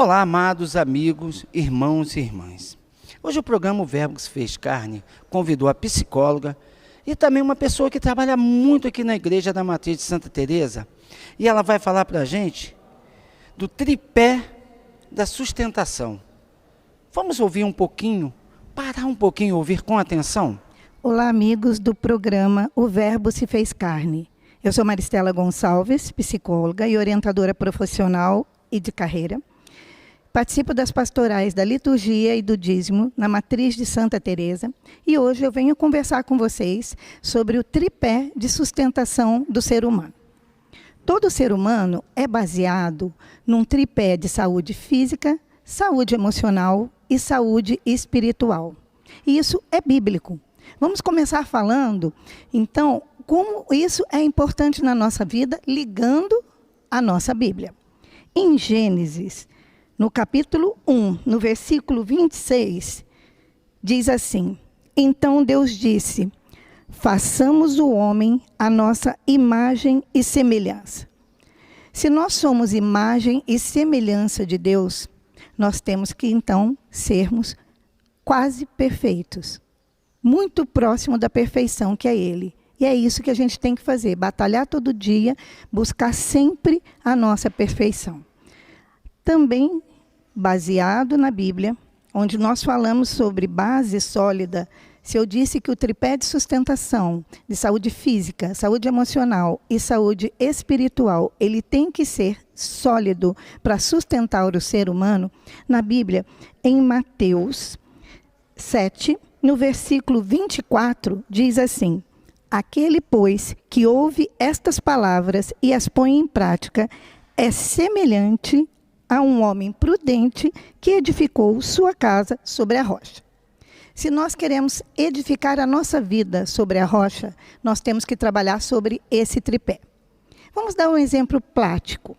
Olá, amados amigos, irmãos e irmãs. Hoje o programa O Verbo que se fez carne convidou a psicóloga e também uma pessoa que trabalha muito aqui na Igreja da Matriz de Santa Teresa. E ela vai falar para a gente do tripé da sustentação. Vamos ouvir um pouquinho, parar um pouquinho e ouvir com atenção? Olá, amigos do programa O Verbo se fez carne. Eu sou Maristela Gonçalves, psicóloga e orientadora profissional e de carreira. Participo das pastorais da liturgia e do dízimo na Matriz de Santa Teresa e hoje eu venho conversar com vocês sobre o tripé de sustentação do ser humano. Todo ser humano é baseado num tripé de saúde física, saúde emocional e saúde espiritual. E isso é bíblico. Vamos começar falando, então, como isso é importante na nossa vida, ligando a nossa Bíblia. Em Gênesis, no capítulo 1, no versículo 26, diz assim: Então Deus disse, façamos o homem à nossa imagem e semelhança. Se nós somos imagem e semelhança de Deus, nós temos que então sermos quase perfeitos, muito próximo da perfeição que é Ele. E é isso que a gente tem que fazer, batalhar todo dia, buscar sempre a nossa perfeição. Também baseado na Bíblia, onde nós falamos sobre base sólida. Se eu disse que o tripé de sustentação de saúde física, saúde emocional e saúde espiritual, ele tem que ser sólido para sustentar o ser humano, na Bíblia, em Mateus 7, no versículo 24, diz assim: Aquele, pois, que ouve estas palavras e as põe em prática, é semelhante a um homem prudente que edificou sua casa sobre a rocha. Se nós queremos edificar a nossa vida sobre a rocha, nós temos que trabalhar sobre esse tripé. Vamos dar um exemplo prático.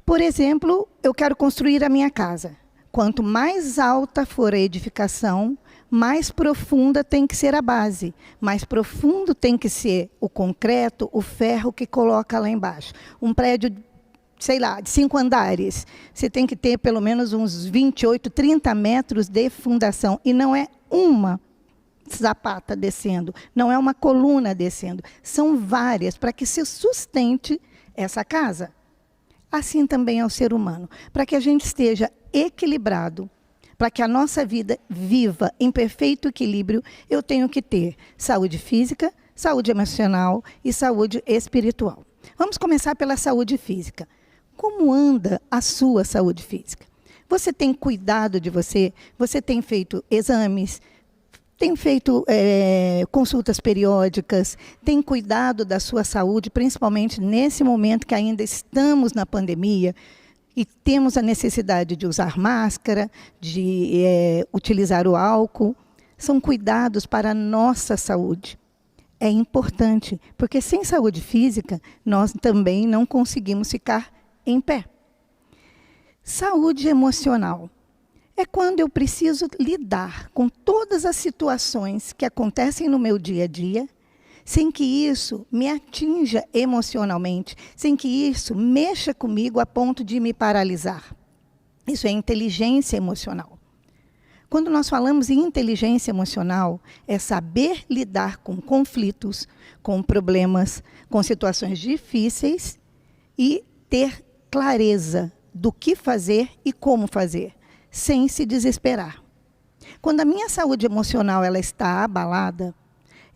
Por exemplo, eu quero construir a minha casa. Quanto mais alta for a edificação, mais profunda tem que ser a base. Mais profundo tem que ser o concreto, o ferro que coloca lá embaixo. Um prédio, sei lá, de 5 andares, você tem que ter pelo menos uns 28, 30 metros de fundação. E não é uma zapata descendo, não é uma coluna descendo. São várias para que se sustente essa casa. Assim também é o ser humano. Para que a gente esteja equilibrado, para que a nossa vida viva em perfeito equilíbrio, eu tenho que ter saúde física, saúde emocional e saúde espiritual. Vamos começar pela saúde física. Como anda a sua saúde física? Você tem cuidado de você? Você tem feito exames? Tem feito consultas periódicas? Tem cuidado da sua saúde, principalmente nesse momento que ainda estamos na pandemia e temos a necessidade de usar máscara, de utilizar o álcool? São cuidados para a nossa saúde. É importante, porque sem saúde física, nós também não conseguimos ficar em pé. Saúde emocional é quando eu preciso lidar com todas as situações que acontecem no meu dia a dia, sem que isso me atinja emocionalmente, sem que isso mexa comigo a ponto de me paralisar. Isso é inteligência emocional. Quando nós falamos em inteligência emocional, é saber lidar com conflitos, com problemas, com situações difíceis e ter clareza do que fazer e como fazer, sem se desesperar. Quando a minha saúde emocional ela está abalada,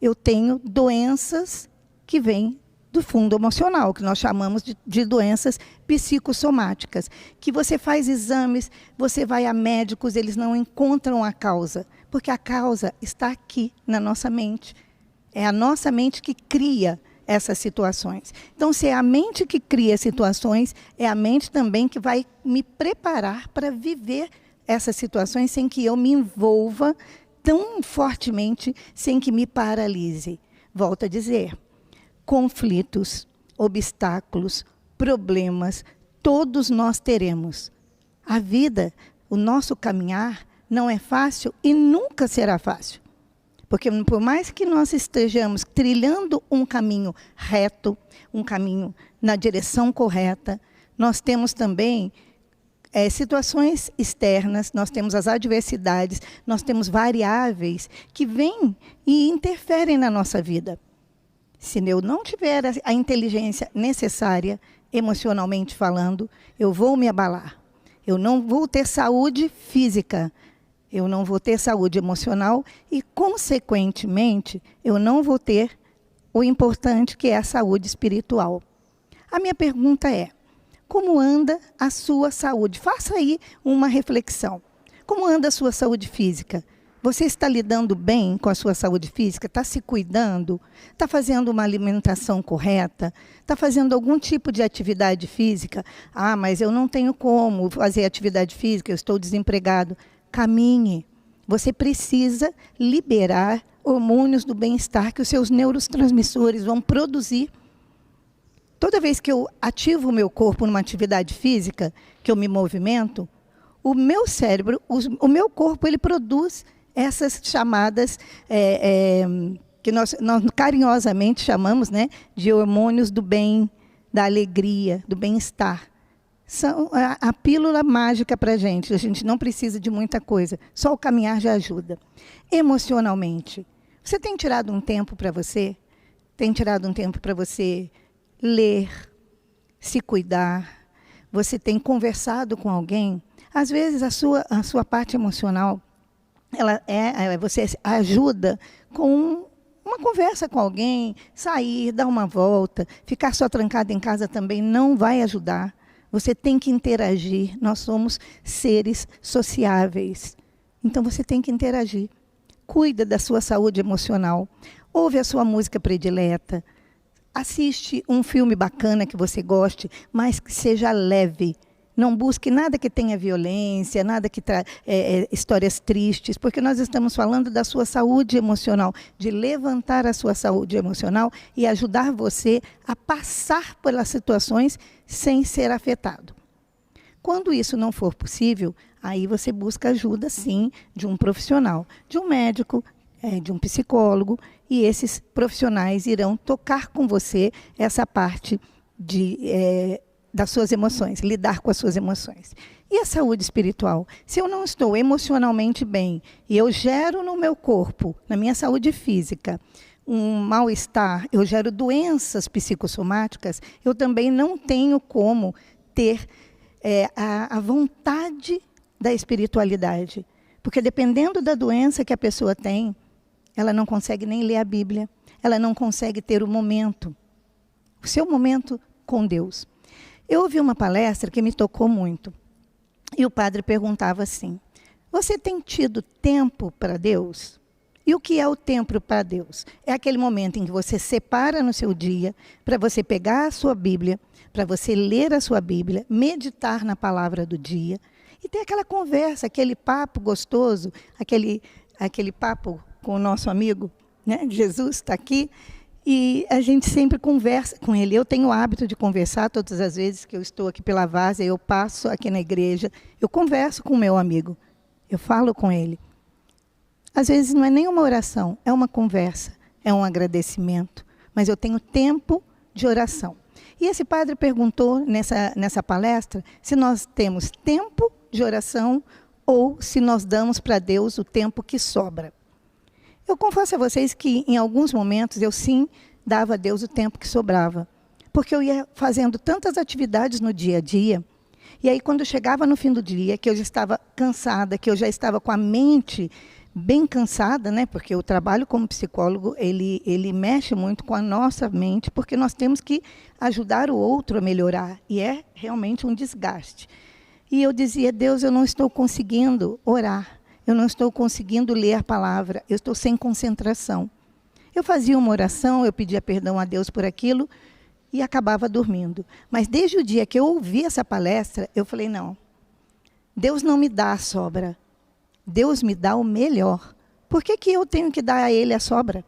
eu tenho doenças que vêm do fundo emocional, que nós chamamos de doenças psicossomáticas, que você faz exames, você vai a médicos, eles não encontram a causa, porque a causa está aqui na nossa mente. É a nossa mente que cria essas situações. Então, se é a mente que cria situações, é a mente também que vai me preparar para viver essas situações sem que eu me envolva tão fortemente, sem que me paralise. Volto a dizer, conflitos, obstáculos, problemas, todos nós teremos. A vida, o nosso caminhar, não é fácil e nunca será fácil. Porque por mais que nós estejamos trilhando um caminho reto, um caminho na direção correta, nós temos também situações externas, nós temos as adversidades, nós temos variáveis que vêm e interferem na nossa vida. Se eu não tiver a inteligência necessária, emocionalmente falando, eu vou me abalar. Eu não vou ter saúde física, eu não vou ter saúde emocional e, consequentemente, eu não vou ter o importante que é a saúde espiritual. A minha pergunta é: como anda a sua saúde? Faça aí uma reflexão. Como anda a sua saúde física? Você está lidando bem com a sua saúde física? Está se cuidando? Está fazendo uma alimentação correta? Está fazendo algum tipo de atividade física? Ah, mas eu não tenho como fazer atividade física, eu estou desempregado. Caminhe. Você precisa liberar hormônios do bem-estar que os seus neurotransmissores vão produzir. Toda vez que eu ativo o meu corpo numa atividade física, que eu me movimento, o meu cérebro, o meu corpo, ele produz essas chamadas, que nós carinhosamente chamamos, né, de hormônios do bem, da alegria, do bem-estar. São a pílula mágica para a gente não precisa de muita coisa, só o caminhar já ajuda. Emocionalmente, você tem tirado um tempo para você? Tem tirado um tempo para você ler, se cuidar? Você tem conversado com alguém? Às vezes a sua parte emocional, você ajuda com uma conversa com alguém, sair, dar uma volta, ficar só trancado em casa também não vai ajudar. Você tem que interagir, nós somos seres sociáveis. Então você tem que interagir. Cuida da sua saúde emocional, ouve a sua música predileta, assiste um filme bacana que você goste, mas que seja leve. Não busque nada que tenha violência, nada que histórias tristes, porque nós estamos falando da sua saúde emocional, de levantar a sua saúde emocional e ajudar você a passar pelas situações sem ser afetado. Quando isso não for possível, aí você busca ajuda, sim, de um profissional, de um médico, de um psicólogo, e esses profissionais irão tocar com você essa parte das suas emoções, lidar com as suas emoções. E a saúde espiritual? Se eu não estou emocionalmente bem e eu gero no meu corpo, na minha saúde física, um mal-estar, eu gero doenças psicossomáticas, eu também não tenho como ter a vontade da espiritualidade. Porque dependendo da doença que a pessoa tem, ela não consegue nem ler a Bíblia, ela não consegue ter o seu momento com Deus. Eu ouvi uma palestra que me tocou muito. E o padre perguntava assim: você tem tido tempo para Deus? E o que é o tempo para Deus? É aquele momento em que você separa no seu dia para você pegar a sua Bíblia, para você ler a sua Bíblia, meditar na palavra do dia e ter aquela conversa, aquele papo gostoso, aquele papo com o nosso amigo, né? Jesus está aqui. E a gente sempre conversa com ele. Eu tenho o hábito de conversar todas as vezes que eu estou aqui pela Várzea, eu passo aqui na igreja, eu converso com o meu amigo, eu falo com ele. Às vezes não é nem uma oração, é uma conversa, é um agradecimento, mas eu tenho tempo de oração. E esse padre perguntou nessa palestra se nós temos tempo de oração ou se nós damos para Deus o tempo que sobra. Eu confesso a vocês que, em alguns momentos, eu sim dava a Deus o tempo que sobrava. Porque eu ia fazendo tantas atividades no dia a dia, e aí quando eu chegava no fim do dia, que eu já estava cansada, que eu já estava com a mente bem cansada, né? Porque o trabalho como psicólogo, ele mexe muito com a nossa mente, porque nós temos que ajudar o outro a melhorar, e é realmente um desgaste. E eu dizia: Deus, eu não estou conseguindo orar. Eu não estou conseguindo ler a palavra, eu estou sem concentração. Eu fazia uma oração, eu pedia perdão a Deus por aquilo e acabava dormindo. Mas desde o dia que eu ouvi essa palestra, eu falei: não, Deus não me dá a sobra, Deus me dá o melhor. Por que eu tenho que dar a Ele a sobra?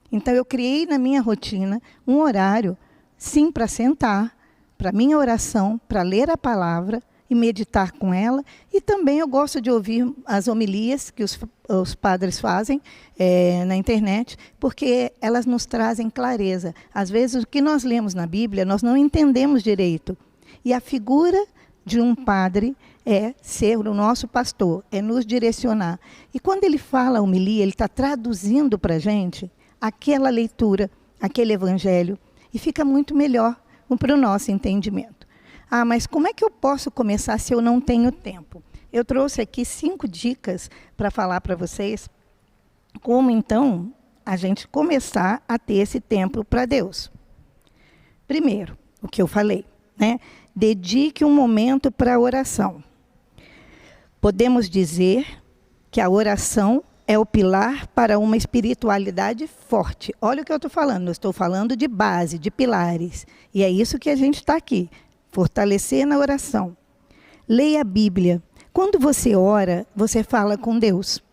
Então eu criei na minha rotina um horário, sim, para sentar, para minha oração, para ler a palavra e meditar com ela. E também eu gosto de ouvir as homilias que os padres fazem na internet, porque elas nos trazem clareza. Às vezes o que nós lemos na Bíblia, nós não entendemos direito. E a figura de um padre é ser o nosso pastor, é nos direcionar. E quando ele fala a homilia, ele está traduzindo para a gente aquela leitura, aquele evangelho, e fica muito melhor para o nosso entendimento. Ah, mas como é que eu posso começar se eu não tenho tempo? Eu trouxe aqui 5 dicas para falar para vocês como, então, a gente começar a ter esse tempo para Deus. Primeiro, o que eu falei, né? Dedique um momento para a oração. Podemos dizer que a oração é o pilar para uma espiritualidade forte. Olha o que eu estou falando, eu estou falando de base, de pilares. E é isso que a gente está aqui, fortalecer na oração. Leia a Bíblia. Quando você ora, você fala com Deus.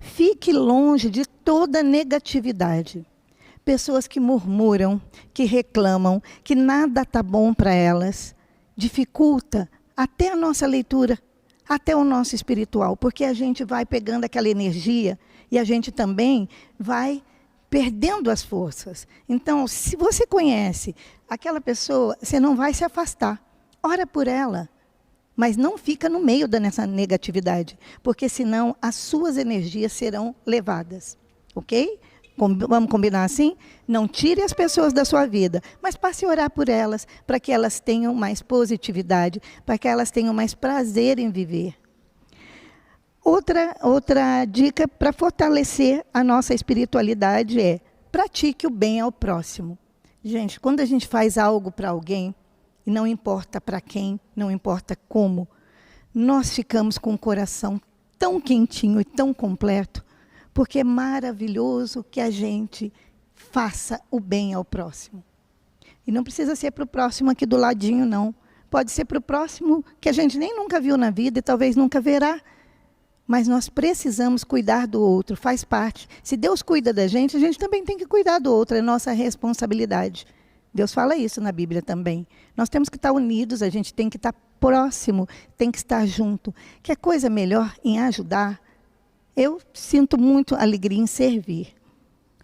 Fique longe de toda negatividade. Pessoas que murmuram, que reclamam, que nada está bom para elas, dificulta até a nossa leitura, até o nosso espiritual, porque a gente vai pegando aquela energia e a gente também vai perdendo as forças. Então, se você conhece aquela pessoa, você não vai se afastar. Ora por ela. Mas não fica no meio dessa negatividade, porque senão as suas energias serão levadas, ok? Vamos combinar assim? Não tire as pessoas da sua vida, mas passe a orar por elas, para que elas tenham mais positividade, para que elas tenham mais prazer em viver. Outra dica para fortalecer a nossa espiritualidade é: pratique o bem ao próximo. Gente, quando a gente faz algo para alguém, e não importa para quem, não importa como, nós ficamos com o coração tão quentinho e tão completo, porque é maravilhoso que a gente faça o bem ao próximo. E não precisa ser para o próximo aqui do ladinho, não. Pode ser para o próximo que a gente nem nunca viu na vida e talvez nunca verá. Mas nós precisamos cuidar do outro, faz parte. Se Deus cuida da gente, a gente também tem que cuidar do outro, é nossa responsabilidade. Deus fala isso na Bíblia também. Nós temos que estar unidos, a gente tem que estar próximo, tem que estar junto. Quer coisa melhor em ajudar? Eu sinto muito alegria em servir.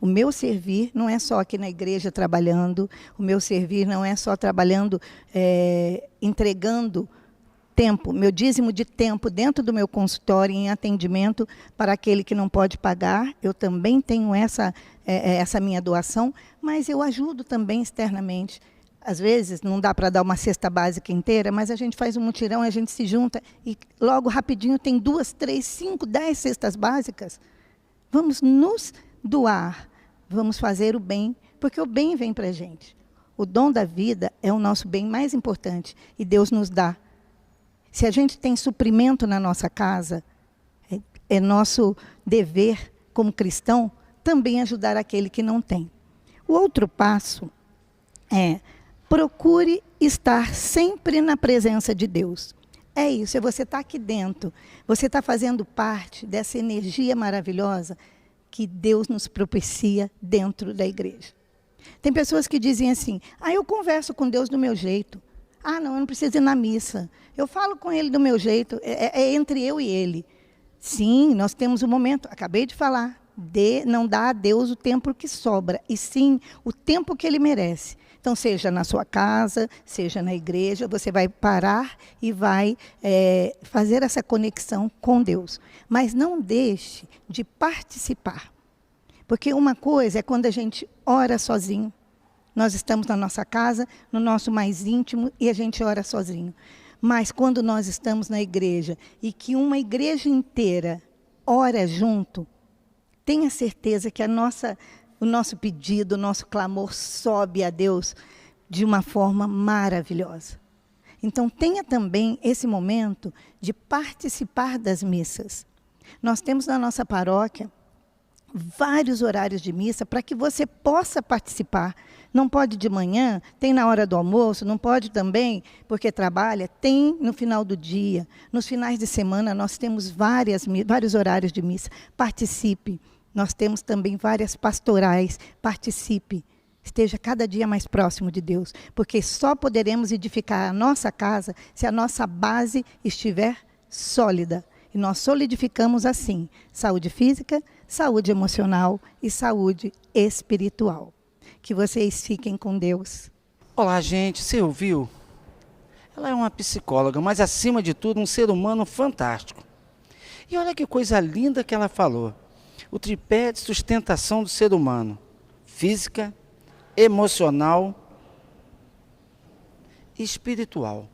O meu servir não é só aqui na igreja trabalhando, o meu servir não é só trabalhando, entregando tempo, meu dízimo de tempo dentro do meu consultório em atendimento para aquele que não pode pagar. Eu também tenho essa minha doação, mas eu ajudo também externamente. Às vezes não dá para dar uma cesta básica inteira, mas a gente faz um mutirão, a gente se junta e logo rapidinho tem 2, 3, 5, 10 cestas básicas. Vamos nos doar, vamos fazer o bem, porque o bem vem para a gente. O dom da vida é o nosso bem mais importante e Deus nos dá. Se a gente tem suprimento na nossa casa, é nosso dever como cristão também ajudar aquele que não tem. O outro passo é: procure estar sempre na presença de Deus. É isso, é você estar aqui dentro, você está fazendo parte dessa energia maravilhosa que Deus nos propicia dentro da igreja. Tem pessoas que dizem assim: eu converso com Deus do meu jeito. Não, eu não preciso ir na missa. Eu falo com Ele do meu jeito, é entre eu e Ele. Sim, nós temos um momento, acabei de falar, não dá a Deus o tempo que sobra, e sim o tempo que Ele merece. Então, seja na sua casa, seja na igreja, você vai parar e vai fazer essa conexão com Deus. Mas não deixe de participar. Porque uma coisa é quando a gente ora sozinho. Nós estamos na nossa casa, no nosso mais íntimo, e a gente ora sozinho. Mas quando nós estamos na igreja e que uma igreja inteira ora junto, tenha certeza que o nosso pedido, o nosso clamor sobe a Deus de uma forma maravilhosa. Então, tenha também esse momento de participar das missas. Nós temos na nossa paróquia vários horários de missa para que você possa participar. Não pode de manhã, tem na hora do almoço, não pode também porque trabalha, tem no final do dia. Nos finais de semana nós temos vários horários de missa. Participe. Nós temos também várias pastorais. Participe. Esteja cada dia mais próximo de Deus, porque só poderemos edificar a nossa casa se a nossa base estiver sólida. E nós solidificamos assim: saúde física, saúde emocional e saúde espiritual. Que vocês fiquem com Deus. Olá, gente, você ouviu? Ela é uma psicóloga, mas acima de tudo um ser humano fantástico. E olha que coisa linda que ela falou. O tripé de sustentação do ser humano: física, emocional e espiritual.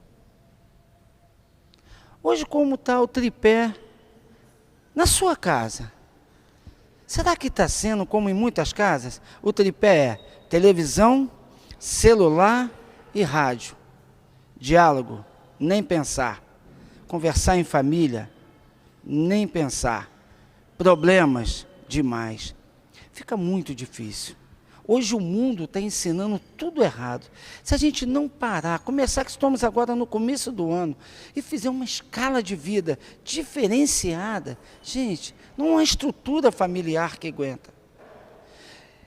Hoje, como está o tripé na sua casa? Será que está sendo como em muitas casas? O tripé é televisão, celular e rádio. Diálogo, nem pensar. Conversar em família, nem pensar. Problemas, demais. Fica muito difícil. Hoje o mundo está ensinando tudo errado. Se a gente não parar, começar que estamos agora no começo do ano, e fizer uma escala de vida diferenciada, gente, não há estrutura familiar que aguenta.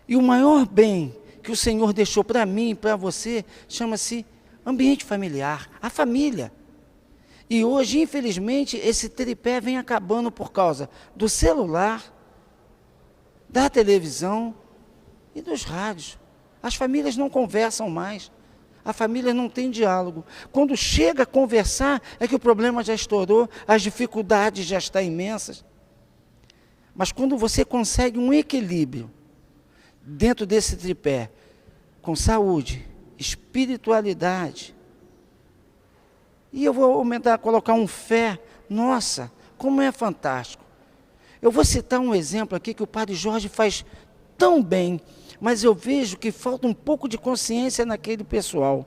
E o maior bem que o Senhor deixou para mim e para você chama-se ambiente familiar, a família. E hoje, infelizmente, esse tripé vem acabando por causa do celular, da televisão e dos rádios. As famílias não conversam mais. A família não tem diálogo. Quando chega a conversar, é que o problema já estourou, as dificuldades já estão imensas. Mas quando você consegue um equilíbrio dentro desse tripé, com saúde, espiritualidade, e eu vou aumentar, colocar um fé, nossa, como é fantástico. Eu vou citar um exemplo aqui que o Padre Jorge faz tão bem, mas eu vejo que falta um pouco de consciência naquele pessoal.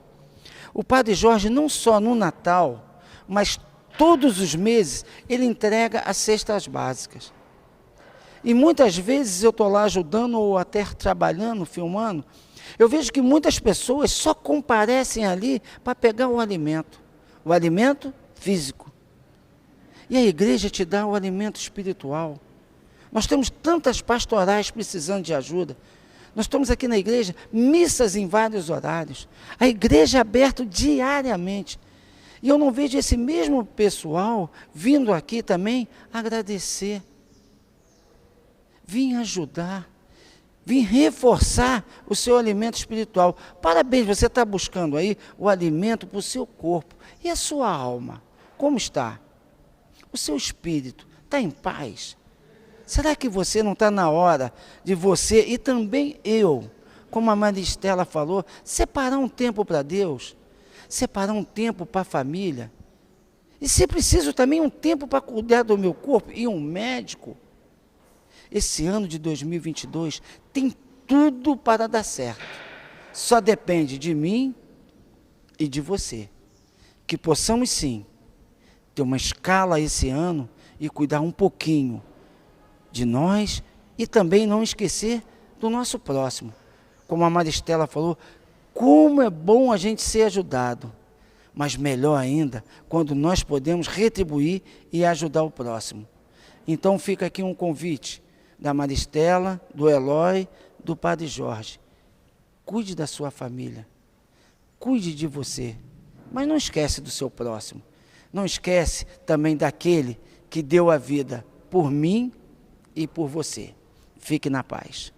O Padre Jorge, não só no Natal, mas todos os meses, ele entrega as cestas básicas. E muitas vezes eu estou lá ajudando ou até trabalhando, filmando, eu vejo que muitas pessoas só comparecem ali para pegar o alimento físico. E a igreja te dá o alimento espiritual. Nós temos tantas pastorais precisando de ajuda. Nós estamos aqui na igreja, missas em vários horários. A igreja é aberta diariamente. E eu não vejo esse mesmo pessoal vindo aqui também agradecer. Vim ajudar. Vim reforçar o seu alimento espiritual. Parabéns, você está buscando aí o alimento para o seu corpo. E a sua alma? Como está? O seu espírito está em paz? Será que você não está na hora de você, e também eu, como a Maristela falou, separar um tempo para Deus, separar um tempo para a família, e se preciso também um tempo para cuidar do meu corpo, e um médico? Esse ano de 2022 tem tudo para dar certo, só depende de mim e de você, que possamos sim ter uma escala esse ano e cuidar um pouquinho de nós e também não esquecer do nosso próximo. Como a Maristela falou, como é bom a gente ser ajudado, mas melhor ainda quando nós podemos retribuir e ajudar o próximo. Então fica aqui um convite da Maristela, do Eloy, do Padre Jorge. Cuide da sua família, cuide de você, mas não esquece do seu próximo. Não esquece também daquele que deu a vida por mim e por você. Fique na paz.